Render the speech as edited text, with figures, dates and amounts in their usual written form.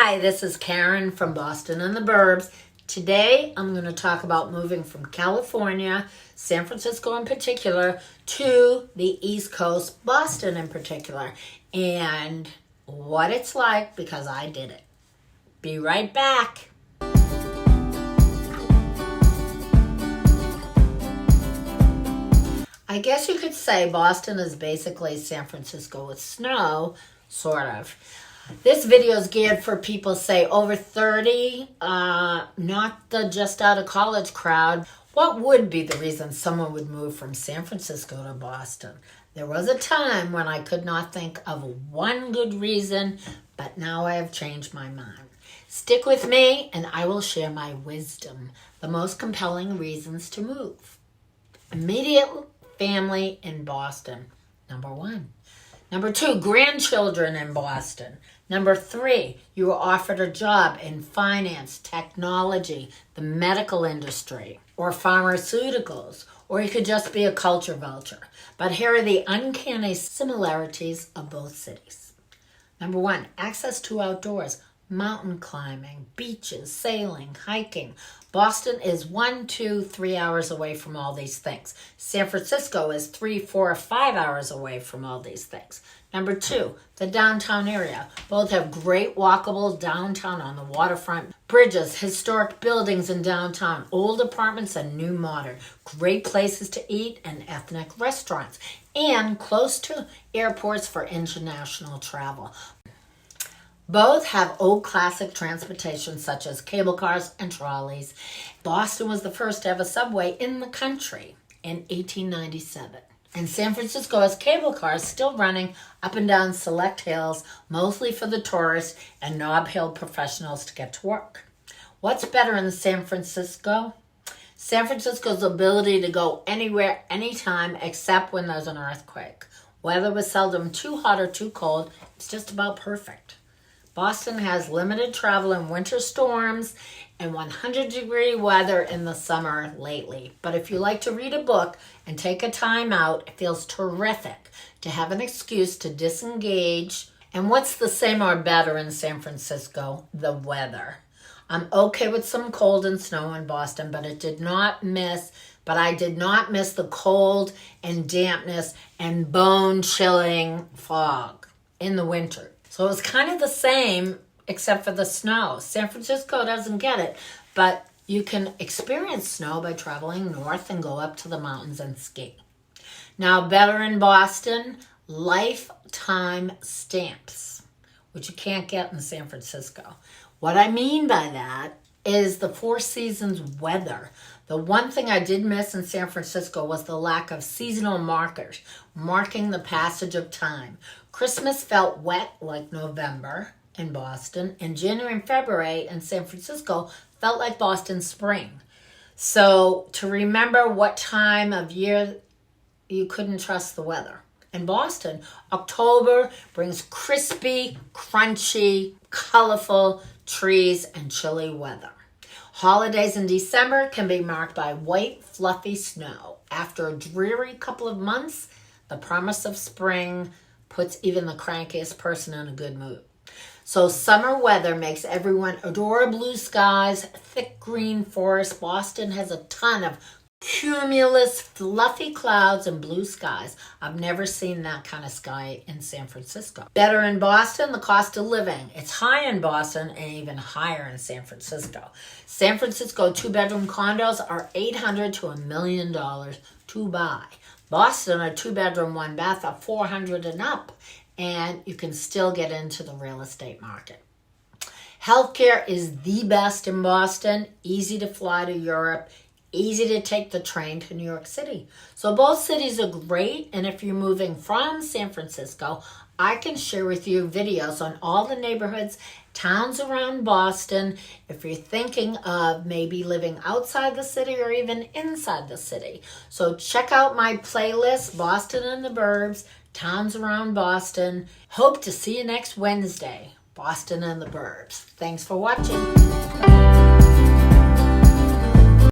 Hi, this is Karen from Boston and the Burbs. Today I'm going to talk about moving from California, San Francisco in particular, to the East Coast, Boston in particular, and what it's like because I did it. Be right back. I guess you could say Boston is basically San Francisco with snow, sort of. This video is geared for people, say, over 30, not the just out of college crowd. What would be the reason someone would move from San Francisco to Boston? There was a time when I could not think of one good reason, but now I have changed my mind. Stick with me and I will share my wisdom, the most compelling reasons to move. Immediate family in Boston, number one. Number two, grandchildren in Boston. Number three, you were offered a job in finance, technology, the medical industry, or pharmaceuticals, or you could just be a culture vulture. But here are the uncanny similarities of both cities. Number one, access to outdoors, mountain climbing, beaches, sailing, hiking. Boston is 1, 2, 3 hours away from all these things. San Francisco is 3, 4, 5 hours away from all these things. Number two, the downtown area. Both have great walkable downtown on the waterfront, bridges, historic buildings in downtown, old apartments and new modern, great places to eat and ethnic restaurants, and close to airports for international travel. Both have old classic transportation such as cable cars and trolleys. Boston was the first to have a subway in the country in 1897. And San Francisco has cable cars still running up and down select hills, mostly for the tourists and Nob Hill professionals to get to work. What's better in San Francisco? San Francisco's ability to go anywhere, anytime, except when there's an earthquake. Weather was seldom too hot or too cold. It's just about perfect. Boston has limited travel in winter storms and 100-degree weather in the summer lately. But if you like to read a book and take a time out, it feels terrific to have an excuse to disengage. And what's the same or better in San Francisco? The weather. I'm okay with some cold and snow in Boston, but I did not miss the cold and dampness and bone-chilling fog in the winter. So it's kind of the same except for the snow. San Francisco doesn't get it, but you can experience snow by traveling north and go up to the mountains and ski. Now, better in Boston, lifetime stamps, which you can't get in San Francisco. What I mean by that is the Four Seasons weather. The one thing I did miss in San Francisco was the lack of seasonal markers, marking the passage of time. Christmas felt wet like November in Boston, and January and February in San Francisco felt like Boston spring. So to remember what time of year, you couldn't trust the weather. In Boston, October brings crispy, crunchy, colorful trees and chilly weather. Holidays in December can be marked by white, fluffy snow. After a dreary couple of months, the promise of spring puts even the crankiest person in a good mood. So summer weather makes everyone adore blue skies, thick green forests. Boston has a ton of cumulus, fluffy clouds and blue skies. I've never seen that kind of sky in San Francisco. Better in Boston, the cost of living. It's high in Boston and even higher in San Francisco. San Francisco two-bedroom condos are $800,000 to $1 million to buy. Boston, a two-bedroom, one-bath are $400,000 and up, and you can still get into the real estate market. Healthcare is the best in Boston. Easy to fly to Europe. Easy to take the train to New York City. So both cities are great, and if you're moving from San Francisco, I can share with you videos on all the neighborhoods, towns around Boston, if you're thinking of maybe living outside the city or even inside the city. So check out my playlist, Boston and the Burbs, Towns Around Boston. Hope to see you next Wednesday, Boston and the Burbs. Thanks for watching.